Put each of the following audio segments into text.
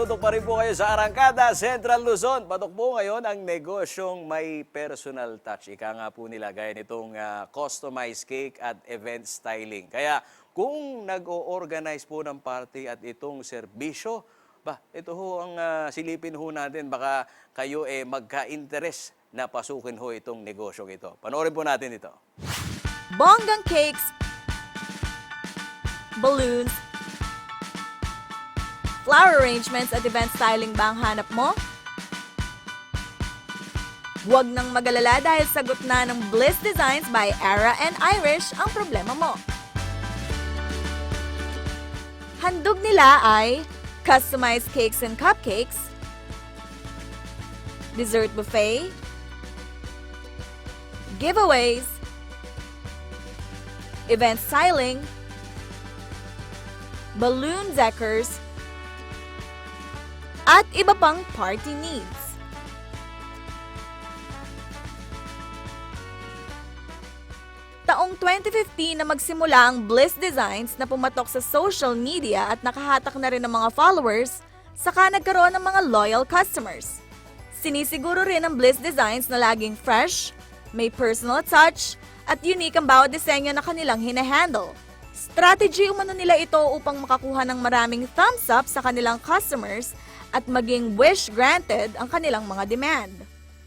nakatutok pa rin po kayo sa Arangkada, Central Luzon. Patok po ngayon ang negosyong may personal touch. Ika nga po nila gaya nitong customized cake at event styling. Kaya kung nag-o-organize po ng party at itong serbisyo, ito ho ang silipin ho natin. Baka kayo magka-interes na pasukin ho itong negosyong ito. Panoorin po natin ito. Bonggang cakes, balloons, flower arrangements at event styling ba ang hanap mo? Huwag nang magalala dahil sagot na ng Bliss Designs by Ara and Irish ang problema mo. Handog nila ay customized cakes and cupcakes, dessert buffet, giveaways, event styling, balloon decors, at iba pang party needs. Taong 2015 na magsimula ang Bliss Designs na pumatok sa social media at nakahatak na rin ng mga followers, saka nagkaroon ng mga loyal customers. Sinisiguro rin ng Bliss Designs na laging fresh, may personal touch, at unique ang bawat disenyo na kanilang hinahandle. Strategy umano nila ito upang makakuha ng maraming thumbs up sa kanilang customers at maging wish granted ang kanilang mga demand.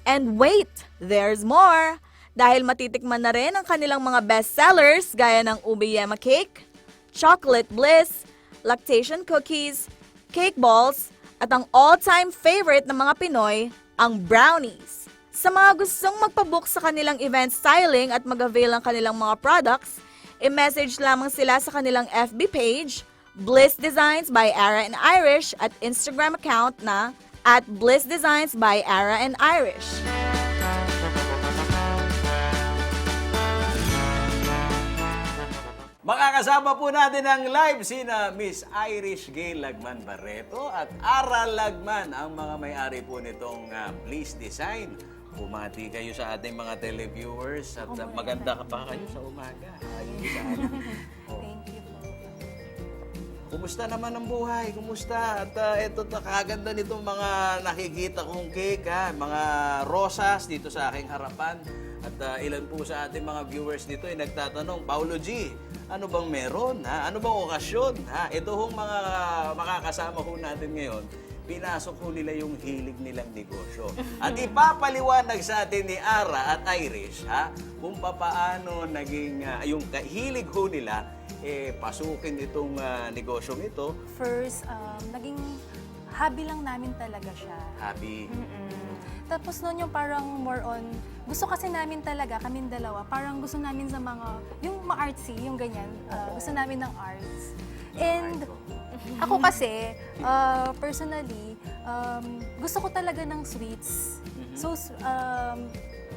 And wait, there's more! Dahil matitikman na rin ang kanilang mga bestsellers gaya ng ube yema cake, chocolate bliss, lactation cookies, cake balls, at ang all-time favorite ng mga Pinoy, ang brownies. Sa mga gustong magpabook sa kanilang event styling at mag-avail ng kanilang mga products, i-message lamang sila sa kanilang FB page, Bliss Designs by Ara and Irish, at Instagram account na @Bliss Designs by Ara and Irish. Makakasama po natin ang live sina Miss Irish Gail Lagman Barreto at Ara Lagman, ang mga may-ari po nitong Bliss Design. Bumati kayo sa ating mga televiewers at maganda ka pa kayo sa umaga. Ayun sana. Thank you po. Kumusta naman ang buhay? Kumusta? At ito, kaganda nitong mga nakikita kong cake, mga rosas dito sa aking harapan. At ilan po sa ating mga viewers dito ay nagtatanong, Paulo G, ano bang meron? Ano bang okasyon? Ito hong mga makakasama ho natin ngayon, pinasok ho nila yung hilig nilang negosyo. At ipapaliwanag sa atin ni Ara at Irish kung paano naging yung hilig ho nila pasukin itong negosyong ito. First, naging hobby lang namin talaga siya. Hobby. Tapos noon yung parang more on, gusto kasi namin talaga, kaming dalawa, parang gusto namin sa mga, yung ma-artsy, yung ganyan, gusto namin ng arts. And ako kasi, personally, gusto ko talaga ng sweets. So,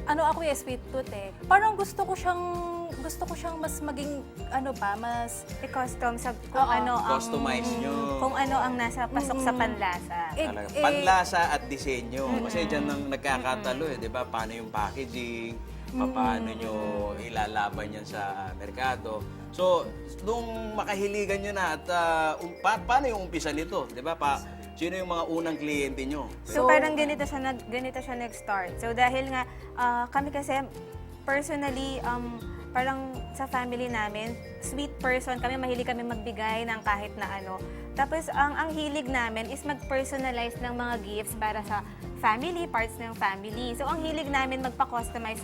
ako sweet tooth eh. Parang gusto ko siyang mas maging, mas i-custom sa kung ano ang Customize nyo. kung ano ang nasa pasok sa panlasa. Panlasa at disenyo. Kasi dyan nang nagkakatalo di ba? Paano yung packaging, paano nyo ilalaban yan sa merkado. So, nung makahiligan nyo na at paano yung umpisa nito? Di ba? Sino yung mga unang kliyente nyo? So parang ganito siya nag-start. So dahil nga kami kasi personally parang sa family namin, sweet person kami, mahilig kami magbigay ng kahit na ano. Tapos ang hilig namin is mag-personalize ng mga gifts para sa family, parts ng family. So ang hilig namin magpa-customize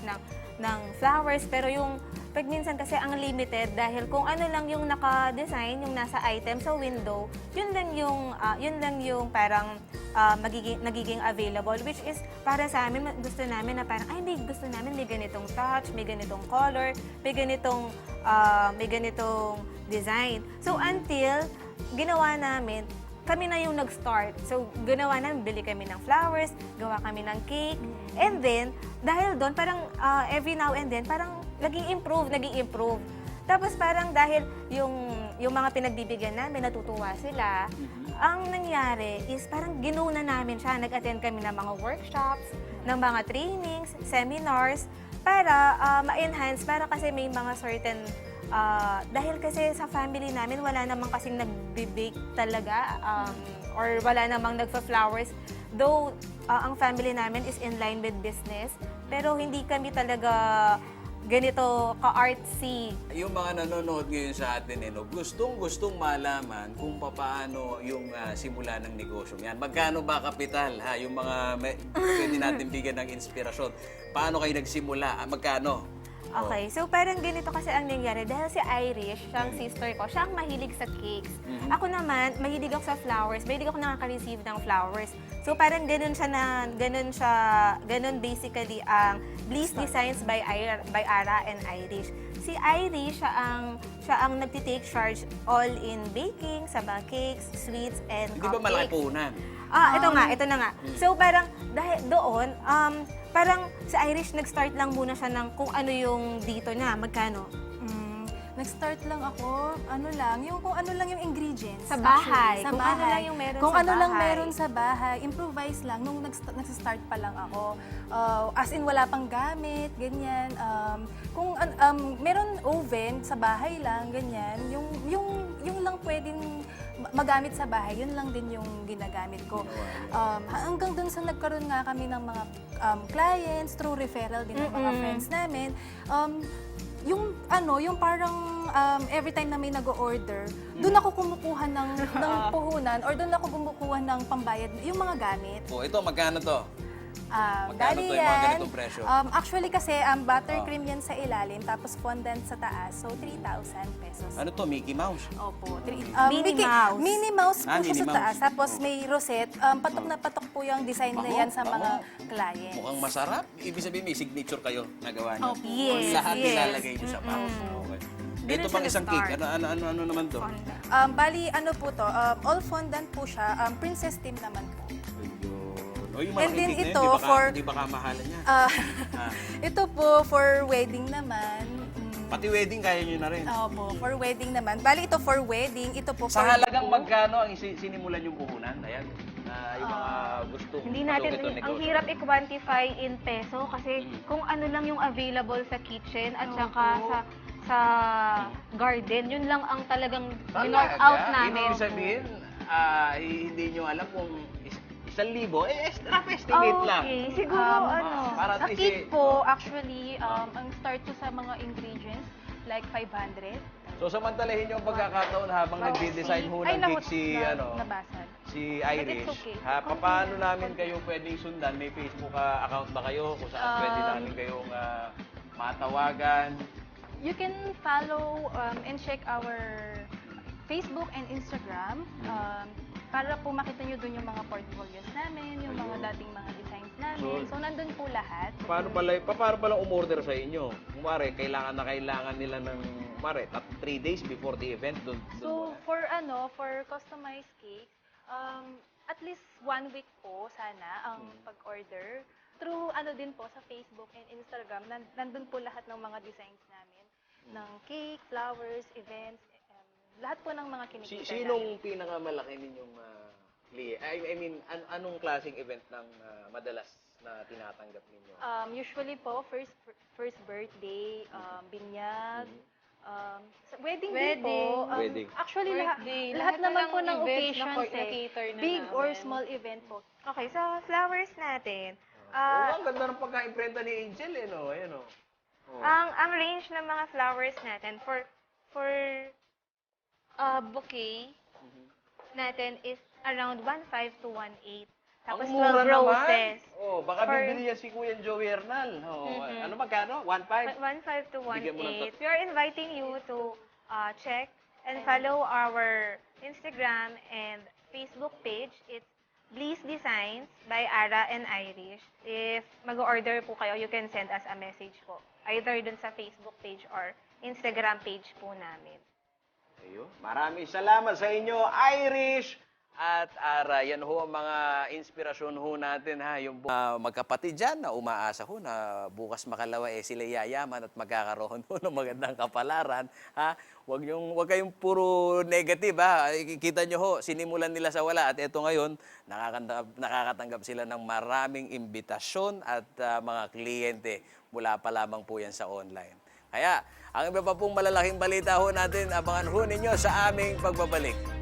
ng flowers, pero yung pag minsan kasi ang limited dahil kung ano lang yung naka-design, yung nasa item sa window, yun lang yung parang nagiging available, which is para sa amin, gusto namin na parang, may gusto namin may ganitong touch, may ganitong color, may ganitong design. So until ginawa namin, kami na yung nag-start. So, ginawa namin, bili kami ng flowers, gawa kami ng cake, and then, dahil doon, parang every now and then, parang naging improve. Tapos parang dahil yung mga pinagbibigyan namin, natutuwa sila, ang nangyari is parang ginuna namin siya. Nag-attend kami ng mga workshops, ng mga trainings, seminars, para ma-enhance, para kasi may mga certain dahil kasi sa family namin, wala namang kasing nagbe-bake talaga or wala namang nagfa-flowers. Though, ang family namin is in line with business, pero hindi kami talaga ganito ka-artsy. Yung mga nanonood ngayon sa atin, gustong-gustong malaman kung paano yung simula ng negosyo yan. Magkano ba kapital? Ha? Yung mga pwede natin bigyan ng inspirasyon. Paano kayo nagsimula? Magkano? Okay, so parang ganito kasi ang nangyari. Dahil si Irish, siyang sister ko, siya ang mahilig sa cakes. Ako naman, mahilig ako sa flowers. Mahilig ako nakaka-receive ng flowers. So parang ganun basically ang Bliss Designs by Ara and Irish. Si Irish, siya ang nagtitake charge all in baking, sa mga cakes, sweets, and Hindi ba malaki cupcakes. puhunan? Ito na nga. So parang dahil doon, parang si Irish nag-start lang muna siya ng kung ano yung dito na, magkano? Nag-start lang ako, kung ano lang yung ingredients. Sa bahay. Actually, sa Kung bahay. ano lang yung meron Kung sa ano lang bahay. meron sa bahay. Improvise lang. Nung nag-start pa lang ako. As in, wala pang gamit, ganyan. Kung meron oven sa bahay lang, ganyan. Yung lang pwedeng magamit sa bahay, yun lang din yung ginagamit ko. Hanggang dun sa nagkaroon nga kami ng mga clients, through referral din ng mga friends namin. Yung parang every time na may nag-order, doon ako kumukuha ng puhunan or doon ako kumukuha ng pambayad, yung mga gamit. Ito, magkano to? Magkano Bali to, yung mga yan, ganitong presyo? actually kasi buttercream yan sa ilalim, tapos fondant sa taas, so 3,000 pesos. Ano to, Mickey Mouse? Opo. Minnie Mouse. Minnie Mouse po siya Minnie sa Mouse. taas. Tapos may rosette. Patok na patok po yung design na yan sa mga clients. Mukhang masarap. Ibig sabihin, may signature kayo nagawa niyo. Opo. Yes, Lahat yes. ilalagay niyo sa box. Okay. Dito siya pang isang na-start. cake. Ano naman to? Bali, ano po to? All fondant po siya. Princess team naman po. O yung And malaking then cake na ito, yun, for- di ba kamahalan niya? Ito po for wedding naman. Pati wedding, kaya niyo na rin. Opo, for wedding naman. Bali, ito for wedding. Ito po Sa for halagang buko. magkano ang sinimulan yung puhunan? Ayan. Yung mga gusto. Hindi natin, ang hirap i-quantify in peso kasi kung ano lang yung available sa kitchen at saka sa garden, yun lang ang talagang binort out namin. Ibig sabihin, hindi nyo alam kung 1,000, rough estimate lang. Okay, siguro Para Sa at least, cake po, actually, ang start ko sa mga ingredients, like 500. So samantalahin yung pagkakataon habang nagdi-design ho ng cake Nabasag. si But Irish. it's okay. Paano namin kayo pwedeng sundan? May Facebook account ba kayo kung saan pwede namin kayong matawagan? You can follow and check our Facebook and Instagram para po makita nyo dun yung mga portfolios namin, yung mga dating mga designs namin. So, nandun po lahat. Paano pala umorder sa inyo? Kumare, kailangan nila ng 3 days before the event. So, for customized cakes, at least 1 week po sana ang pag-order. Through din po sa Facebook and Instagram, nandun po lahat ng mga designs namin. Ng cake, flowers, events, lahat po ng mga kinikita Sinong pinakamalaki ninyong client? I mean, anong klaseng event ng madalas na tinatanggap ninyo? Usually po, first birthday, binyag, wedding din po. Wedding. Actually, Birthday, lahat naman po ng events na occasions na-cater na big or namin. small event po. Okay, sa flowers natin, ang ganda ng pagka-imprenta ni Angel, no? Ayan, ang range ng mga flowers natin for bouquet natin is around 1.5 to 1.8. Tapos Ang mura 12 roses. naman. Baka For- bibili yan si Kuya Joey Hernal. Ano magkano? 1.5? 1.5 to Bigyan mo ng 1.8. We are inviting you to check and follow our Instagram and Facebook page. It's Bliss Designs by Ara and Irish. If mag-order po kayo, you can send us a message po. Either dun sa Facebook page or Instagram page po namin. Ayun. Maraming salamat sa inyo, Irish at Ara. Yan ho ang mga inspirasyon ho natin, ha. Yung magkapatid dyan na umaasa ho na bukas makalawa sila yayaman at magkakaroon ho ng magandang kapalaran, ha. Huwag kayong puro negative, ha. Kita nyo ho, sinimulan nila sa wala at eto ngayon, nakakatanggap sila ng maraming imbitasyon at mga kliyente mula pa lamang po yan sa online. Kaya, ang iba pa pong malalaking balita ho natin, abangan ho ninyo sa aming pagbabalik.